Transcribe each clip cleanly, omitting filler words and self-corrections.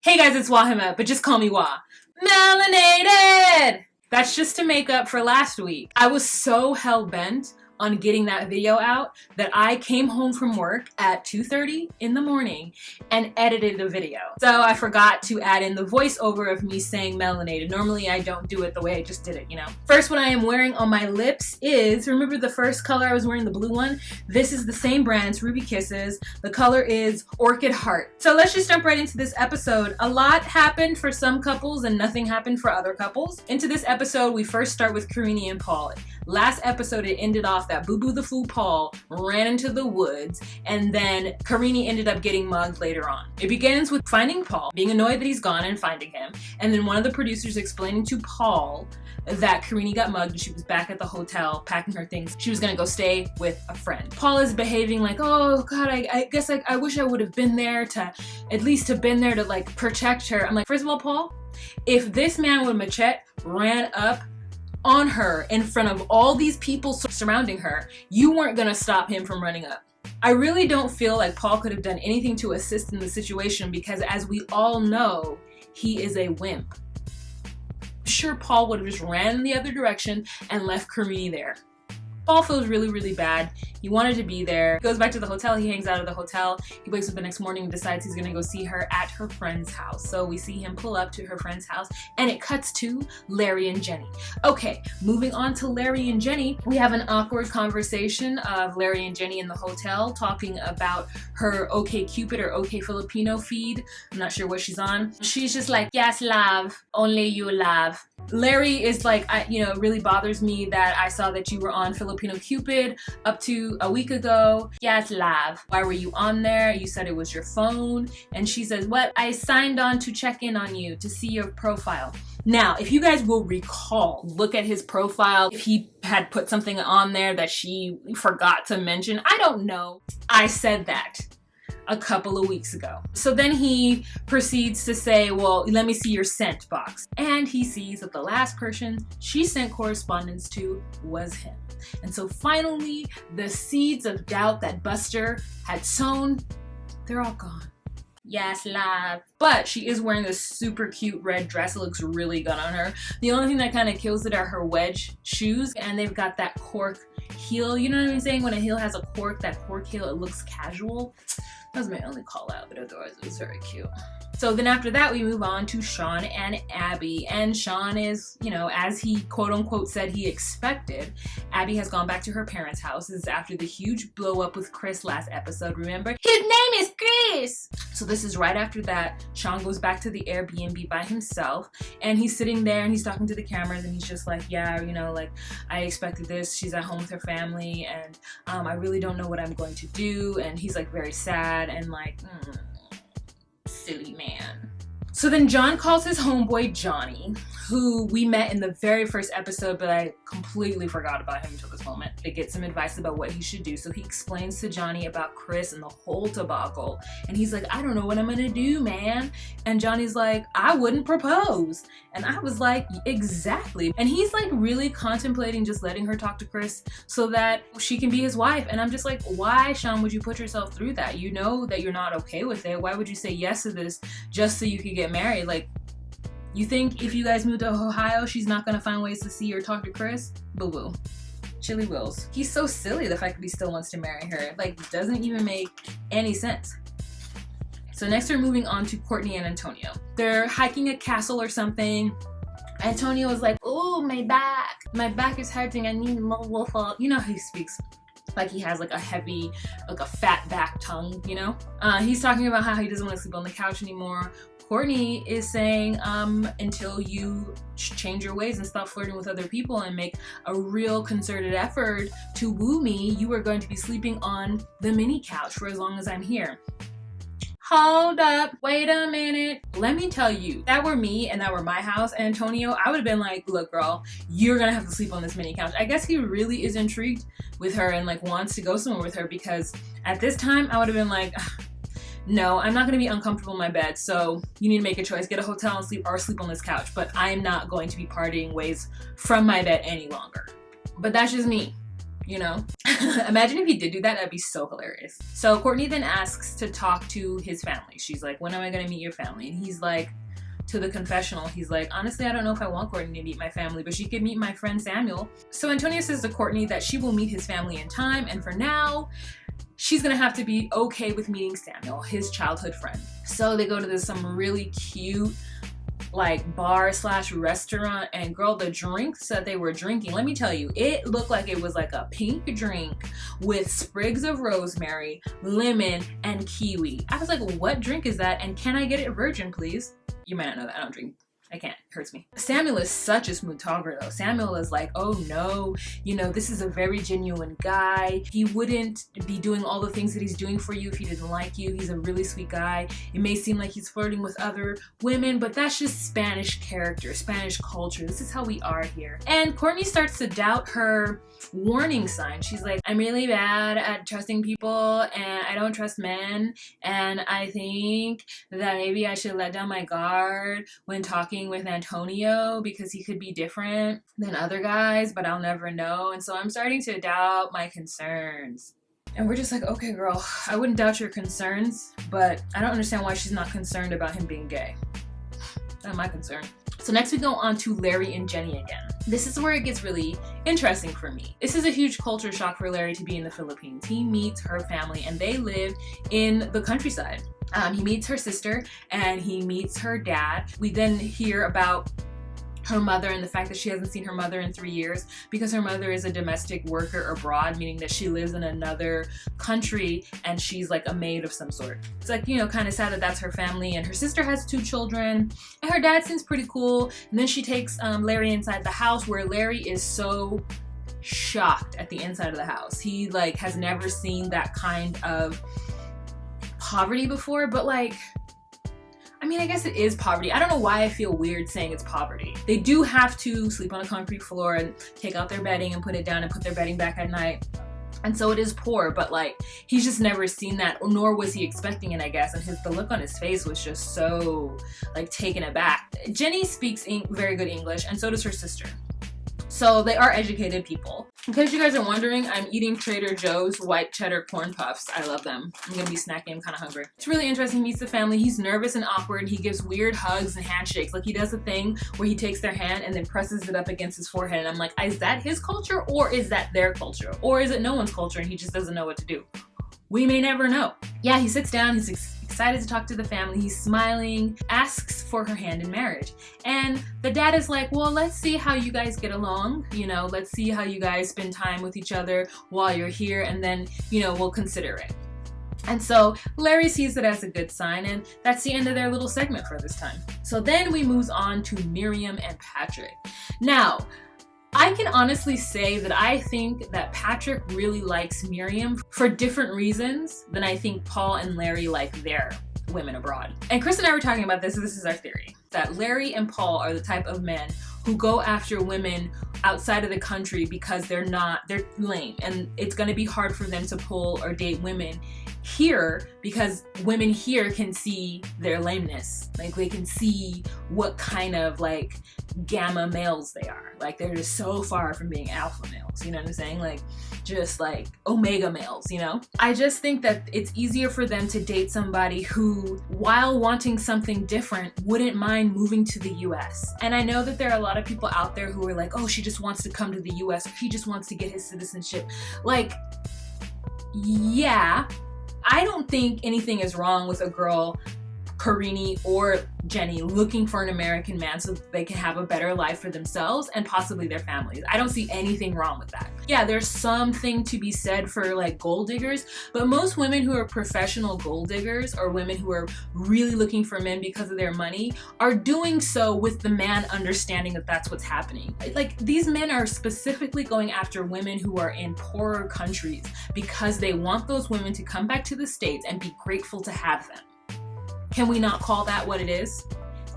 Hey guys, it's Wahima, but just call me Wah. Melanated! That's just to make up for last week. I was so hell-bent on getting that video out that I came home from work at 2:30 in the morning and edited a video. So I forgot to add in the voiceover of me saying melanated. Normally I don't do it the way I just did it, you know. First, what I am wearing on my lips is, remember the first color I was wearing, the blue one? This is the same brand, it's Ruby Kisses. The color is Orchid Heart. So let's just jump right into this episode. A lot happened for some couples and nothing happened for other couples. Into this episode, we first start with Carini and Polish. Last episode, it ended off that Boo Boo the Fool Paul ran into the woods, and then Karine ended up getting mugged later on. It begins with finding Paul, being annoyed that he's gone and finding him, and then one of the producers explaining to Paul that Karine got mugged and she was back at the hotel packing her things. She was gonna go stay with a friend. Paul is behaving like, oh God, I guess I wish I would have been there to, at least have been there to like protect her. I'm like, first of all, Paul, if this man with a machete ran up on her in front of all these people surrounding her, you weren't gonna stop him from running up. I really don't feel like Paul could have done anything to assist in the situation because, as we all know, he is a wimp. Sure, Paul would have just ran in the other direction and left Karine there. Paul feels really, really bad. He wanted to be there. He goes back to the hotel. He hangs out at the hotel. He wakes up the next morning and decides he's gonna go see her at her friend's house. So we see him pull up to her friend's house and it cuts to Larry and Jenni. Okay, moving on to Larry and Jenni, we have an awkward conversation of Larry and Jenni in the hotel talking about her OkCupid or OK Filipino feed. I'm not sure what she's on. She's just like, yes, love, only you love. Larry is like, it really bothers me that I saw that you were on Filipino Cupid up to a week ago. Yes, love. Why were you on there? You said it was your phone. And she says, what? I signed on to check in on you, to see your profile. Now, if you guys will recall, look at his profile. If he had put something on there that she forgot to mention, I don't know. I said that a couple of weeks ago. So then he proceeds to say, well, let me see your sent box. And he sees that the last person she sent correspondence to was him. And so finally, the seeds of doubt that Buster had sown, they're all gone. Yes, love. But she is wearing this super cute red dress. It looks really good on her. The only thing that kind of kills it are her wedge shoes, and they've got that cork heel. You know what I'm saying? When a heel has a cork, that cork heel, it looks casual. That was my only call out, but otherwise it was very cute. So then after that, we move on to Sean and Abbey. And Sean is, as he quote unquote said he expected, Abbey has gone back to her parents' house. This is after the huge blow up with Chris last episode, remember? His name is Chris! So this is right after that. Sean goes back to the Airbnb by himself, and he's sitting there and he's talking to the cameras and he's just like, yeah, I expected this. She's at home with her family and I really don't know what I'm going to do. And he's like very sad and like, silly man. So then John calls his homeboy Johnny, who we met in the very first episode, but I completely forgot about him until this moment, to get some advice about what he should do. So he explains to Johnny about Chris and the whole debacle. And he's like, I don't know what I'm gonna do, man. And Johnny's like, I wouldn't propose. And I was like, exactly. And he's like really contemplating just letting her talk to Chris so that she can be his wife. And I'm just like, why, Sean, would you put yourself through that? You know that you're not okay with it. Why would you say yes to this just so you could get married? Like, you think if you guys move to Ohio, she's not gonna find ways to see or talk to Chris? Boo-boo. Chili Wills. He's so silly, the fact that he still wants to marry her. Like, doesn't even make any sense. So next we're moving on to Courtney and Antonio. They're hiking a castle or something. Antonio is like, oh, my back. My back is hurting, I need more waffle. You know how he speaks. Like he has like a heavy, like a fat back tongue, He's talking about how he doesn't want to sleep on the couch anymore. Courtney is saying, until you change your ways and stop flirting with other people and make a real concerted effort to woo me, you are going to be sleeping on the mini couch for as long as I'm here. Hold up, wait a minute. Let me tell you, if that were me and that were my house, Antonio, I would have been like, look girl, you're gonna have to sleep on this mini couch. I guess he really is intrigued with her and like wants to go somewhere with her, because at this time I would have been like, no, I'm not gonna be uncomfortable in my bed, so you need to make a choice. Get a hotel and sleep or sleep on this couch, but I am not going to be partying ways from my bed any longer. But that's just me. you know? Imagine if he did do that, that'd be so hilarious. So Courtney then asks to talk to his family. She's like, when am I gonna meet your family? And he's like, to the confessional, he's like, honestly, I don't know if I want Courtney to meet my family, but she could meet my friend Samuel. So Antonio says to Courtney that she will meet his family in time, and for now, she's gonna have to be okay with meeting Samuel, his childhood friend. So they go to some really cute like bar slash restaurant, and girl, the drinks that they were drinking, let me tell you, it looked like it was like a pink drink with sprigs of rosemary, lemon, and kiwi. I was like, what drink is that? And can I get it virgin, please? You might not know that. I don't drink. I can't. It hurts me. Samuel is such a smooth talker though. Samuel is like, oh no, you know, this is a very genuine guy. He wouldn't be doing all the things that he's doing for you if he didn't like you. He's a really sweet guy. It may seem like he's flirting with other women, but that's just Spanish character, Spanish culture. This is how we are here. And Courtney starts to doubt her warning sign. She's like, I'm really bad at trusting people and I don't trust men, and I think that maybe I should let down my guard when talking with Antonio because he could be different than other guys, but I'll never know. And so I'm starting to doubt my concerns. And we're just like, okay girl, I wouldn't doubt your concerns, but I don't understand why she's not concerned about him being gay. Not my concern. So next we go on to Larry and Jenni again. This is where it gets really interesting for me. This is a huge culture shock for Larry to be in the Philippines. He meets her family and they live in the countryside. He meets her sister and he meets her dad. We then hear about her mother and the fact that she hasn't seen her mother in 3 years because her mother is a domestic worker abroad, meaning that she lives in another country and she's like a maid of some sort. It's like, you know, kind of sad that that's her family, and her sister has 2 children and her dad seems pretty cool. And then she takes Larry inside the house, where Larry is so shocked at the inside of the house. He like has never seen that kind of poverty before, but like, I mean, I guess it is poverty. I don't know why I feel weird saying it's poverty. They do have to sleep on a concrete floor and take out their bedding and put it down and put their bedding back at night. And so it is poor, but like, he's just never seen that, nor was he expecting it, I guess. And the look on his face was just so like taken aback. Jenni speaks very good English, and so does her sister. So they are educated people. In case you guys are wondering, I'm eating Trader Joe's white cheddar corn puffs. I love them. I'm gonna be snacking, I'm kind of hungry. It's really interesting. He meets the family. He's nervous and awkward. He gives weird hugs and handshakes. Like he does a thing where he takes their hand and then presses it up against his forehead. And I'm like, is that his culture or is that their culture? Or is it no one's culture and he just doesn't know what to do? We may never know. Yeah, he sits down, he's excited to talk to the family, he's smiling, asks for her hand in marriage. And the dad is like, well, let's see how you guys get along, you know, let's see how you guys spend time with each other while you're here, and then, you know, we'll consider it. And so Larry sees it as a good sign, and that's the end of their little segment for this time. So then we move on to Miriam and Patrick. Now, I can honestly say that I think that Patrick really likes Miriam for different reasons than I think Paul and Larry like their women abroad. And Chris and I were talking about this, and this is our theory, that Larry and Paul are the type of men who go after women outside of the country because they're lame, and it's gonna be hard for them to pull or date women here because women here can see their lameness. Like they can see what kind of like gamma males they are. Like they're just so far from being alpha males, you know what I'm saying? Like just like omega males, you know? I just think that it's easier for them to date somebody who, while wanting something different, wouldn't mind moving to the US. And I know that there are a lot of people out there who are like, oh, she just wants to come to the US, or he just wants to get his citizenship. Like, yeah, I don't think anything is wrong with a girl, Carini or Jenni, looking for an American man so that they can have a better life for themselves and possibly their families. I don't see anything wrong with that. Yeah, there's something to be said for like gold diggers, but most women who are professional gold diggers, or women who are really looking for men because of their money, are doing so with the man understanding that that's what's happening. Like these men are specifically going after women who are in poorer countries because they want those women to come back to the States and be grateful to have them. Can we not call that what it is?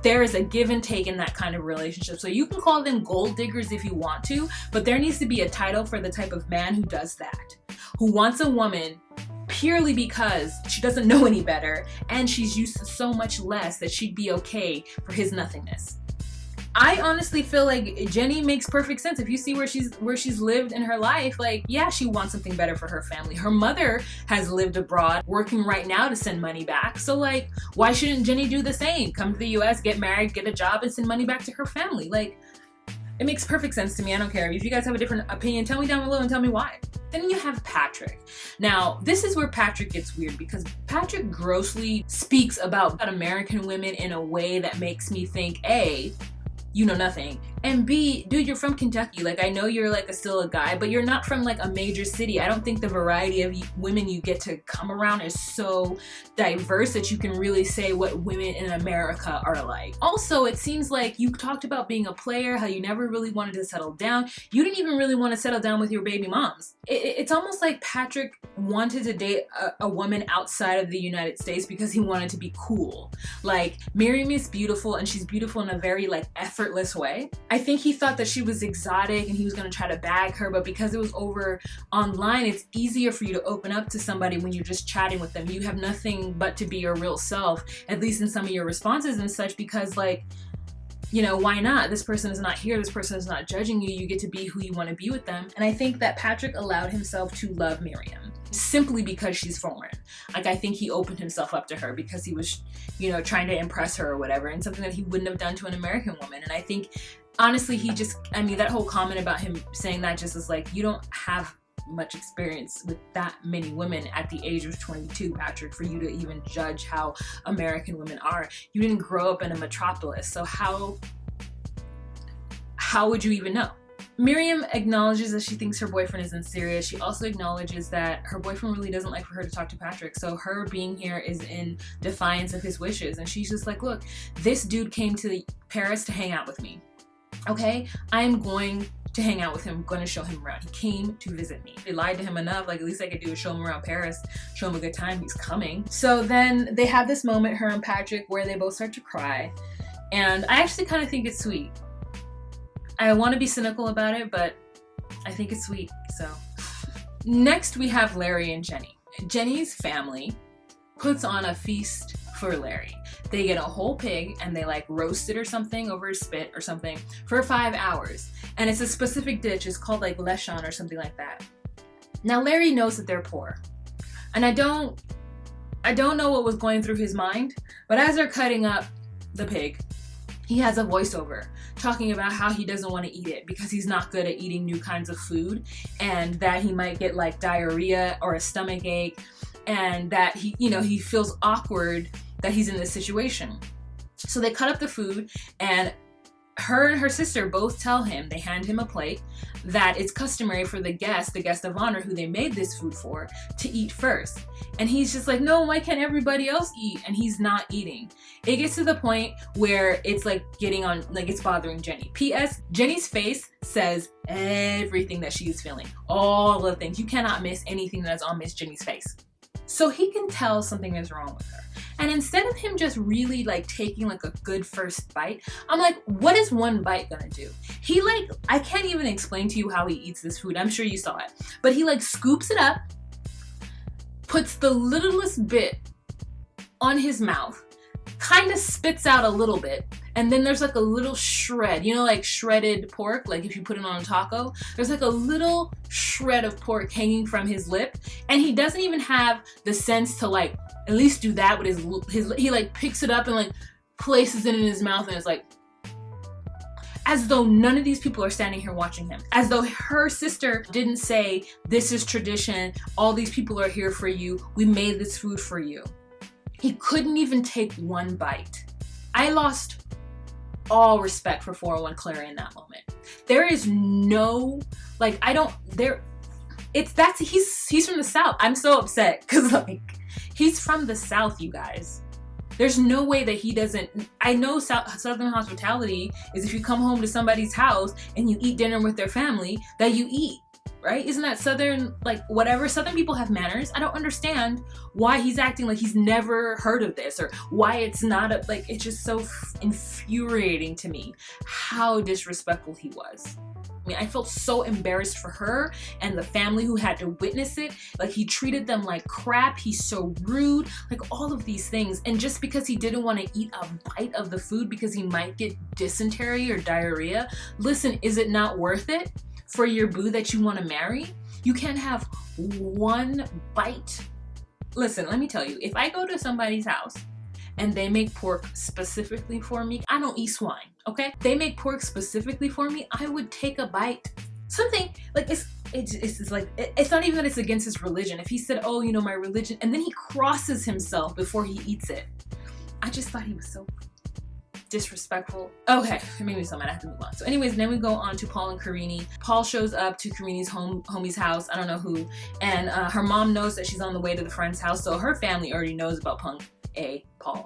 There is a give and take in that kind of relationship. So you can call them gold diggers if you want to, but there needs to be a title for the type of man who does that, who wants a woman purely because she doesn't know any better and she's used to so much less that she'd be okay for his nothingness. I honestly feel like Jenni makes perfect sense. If you see where she's lived in her life, like, yeah, she wants something better for her family. Her mother has lived abroad, working right now to send money back. So like, why shouldn't Jenni do the same? Come to the US, get married, get a job, and send money back to her family. Like, it makes perfect sense to me. I don't care. If you guys have a different opinion, tell me down below and tell me why. Then you have Patrick. Now, this is where Patrick gets weird because Patrick grossly speaks about American women in a way that makes me think, A, you know nothing, and B, dude, you're from Kentucky. Like, I know you're like still a guy, but you're not from like a major city. I don't think the variety of women you get to come around is so diverse that you can really say what women in America are like. Also, it seems like you talked about being a player, how you never really wanted to settle down. You didn't even really want to settle down with your baby moms. It's almost like Patrick wanted to date a woman outside of the United States because he wanted to be cool. Like, Miriam is beautiful, and she's beautiful in a very like effortless way. I think he thought that she was exotic and he was going to try to bag her, but because it was over online, it's easier for you to open up to somebody when you're just chatting with them. You have nothing but to be your real self, at least in some of your responses and such, because like, you know, why not? This person is not here. This person is not judging you. You get to be who you want to be with them. And I think that Patrick allowed himself to love Miriam simply because she's foreign. Like, I think he opened himself up to her because he was, you know, trying to impress her or whatever, and something that he wouldn't have done to an American woman. And I think, honestly, he just, I mean, that whole comment about him saying that just is like, you don't have much experience with that many women at the age of 22, Patrick, for you to even judge how American women are. You didn't grow up in a metropolis, so how would you even know? Miriam acknowledges that she thinks her boyfriend isn't serious. She also acknowledges that her boyfriend really doesn't like for her to talk to Patrick, so her being here is in defiance of his wishes. And she's just like, look, this dude came to Paris to hang out with me. Okay? I'm going to hang out with him. I'm going to show him around. He came to visit me. They lied to him enough. Like, at least I could do is show him around Paris, show him a good time. He's coming. So then they have this moment, her and Patrick, where they both start to cry. And I actually kind of think it's sweet. I want to be cynical about it, but I think it's sweet, so. Next, we have Larry and Jenni. Jenni's family puts on a feast for Larry. They get a whole pig and they like roast it or something over a spit or something for 5 hours. And it's a specific dish. It's called like lechon or something like that. Now, Larry knows that they're poor. And I don't know what was going through his mind, but as they're cutting up the pig, he has a voiceover talking about how he doesn't want to eat it because he's not good at eating new kinds of food, and that he might get like diarrhea or a stomach ache, and that he, you know, he feels awkward that he's in this situation. So they cut up the food, and her and her sister both tell him, they hand him a plate, that it's customary for the guest of honor who they made this food for, to eat first. And he's just like, no, why can't everybody else eat? And he's not eating. It gets to the point where it's like getting on, like it's bothering Jenni. P.S. Jenni's face says everything that she is feeling. All the things. You cannot miss anything that's on Miss Jenni's face. So he can tell something is wrong with her. And instead of him just really like taking like a good first bite, I'm like, what is one bite gonna do? He like, I can't even explain to you how he eats this food. I'm sure you saw it. But he like scoops it up, puts the littlest bit on his mouth, kind of spits out a little bit, and then there's like a little shred, you know, like shredded pork, like if you put it on a taco, there's like a little shred of pork hanging from his lip, and he doesn't even have the sense to like at least do that with his he like picks it up and like places it in his mouth, and it's like, as though none of these people are standing here watching him. As though her sister didn't say, this is tradition, all these people are here for you, we made this food for you. He couldn't even take one bite. I lost all respect for 401 Clary in that moment. There is no, like, I don't, there, it's, that's, he's from the South. I'm so upset, because like, he's from the South, you guys. There's no way that he doesn't, I know Southern hospitality is if you come home to somebody's house and you eat dinner with their family, that you eat. right? Isn't that Southern, like, whatever? Southern people have manners. I don't understand why he's acting like he's never heard of this, or why it's not a, like, it's just so infuriating to me how disrespectful he was. I mean, I felt so embarrassed for her and the family who had to witness it. Like, he treated them like crap. He's so rude, like all of these things. And just because he didn't want to eat a bite of the food because he might get dysentery or diarrhea, listen, is it not worth it for your boo that you want to marry? You can't have one bite. Listen, let me tell you, if I go to somebody's house and they make pork specifically for me, I don't eat swine, okay? They make pork specifically for me, I would take a bite. Something, like, it's like, it's not even that it's against his religion. If he said, oh, you know, my religion, and then he crosses himself before he eats it. I just thought he was so disrespectful. Okay, it made me so mad. I have to move on. So anyways, then we go on to Paul and Carini. Paul shows up to Carini's homie's house, I don't know who, and her mom knows that she's on the way to the friend's house, so her family already knows about Paul,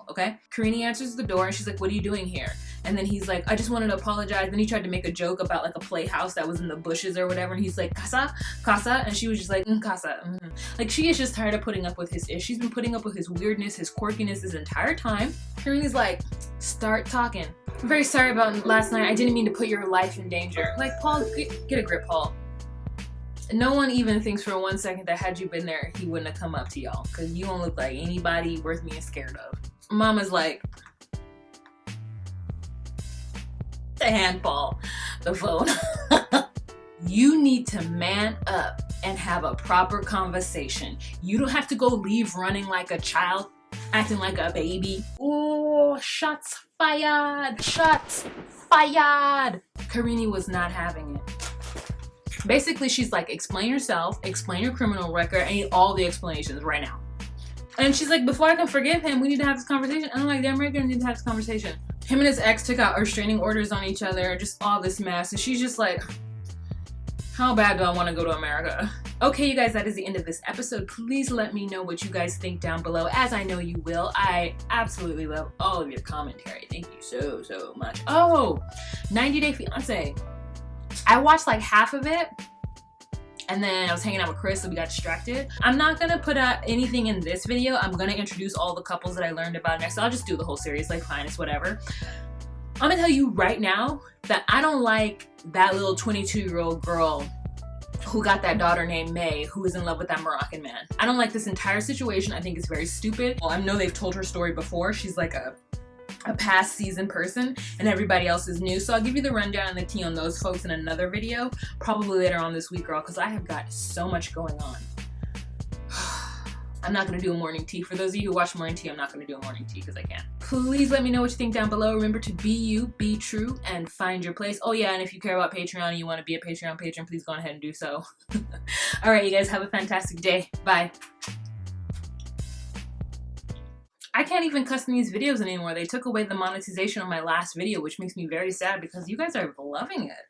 okay? Carini answers the door and she's like, what are you doing here? And then he's like, I just wanted to apologize. Then he tried to make a joke about like a playhouse that was in the bushes or whatever, and he's like, casa? And she was just like, casa. Like, she is just tired of putting up with his ish. She's been putting up with his weirdness, his quirkiness this entire time. Carini's like, start talking. I'm very sorry about last night. I didn't mean to put your life in danger. Like, Paul, get a grip, Paul. No one even thinks for 1 second that had you been there, he wouldn't have come up to y'all, because you don't look like anybody worth being scared of. Mama's like, the hand, Paul, the phone. You need to man up and have a proper conversation. You don't have to go leave running like a child, acting like a baby. Oh, shots fired, shots fired. Carini was not having it. Basically, she's like, explain yourself, explain your criminal record. I need all the explanations right now. And she's like, before I can forgive him, we need to have this conversation. And I'm like, damn right, we need to have this conversation. Him and his ex took out restraining orders on each other, just all this mess. And she's just like, how bad do I want to go to America? Okay, you guys, that is the end of this episode. Please let me know what you guys think down below, as I know you will. I absolutely love all of your commentary. Thank you so much. Oh, 90 Day Fiancé. I watched like half of it, and then I was hanging out with Chris, so we got distracted. I'm not gonna put out anything in this video. I'm gonna introduce all the couples that I learned about next. So I'll just do the whole series, like, fine, it's whatever. I'm gonna tell you right now that I don't like that little 22-year-old girl who got that daughter named May, who is in love with that Moroccan man. I don't like this entire situation. I think it's very stupid. Well, I know they've told her story before. She's like a past season person, and everybody else is new. So I'll give you the rundown and the tea on those folks in another video, probably later on this week, girl, because I have got so much going on. I'm not going to do a morning tea. For those of you who watch morning tea, I'm not going to do a morning tea because I can't. Please let me know what you think down below. Remember to be you, be true, and find your place. Oh yeah, and if you care about Patreon and you want to be a Patreon patron, please go ahead and do so. All right, you guys, have a fantastic day. Bye. I can't even cuss in these videos anymore. They took away the monetization on my last video, which makes me very sad because you guys are loving it.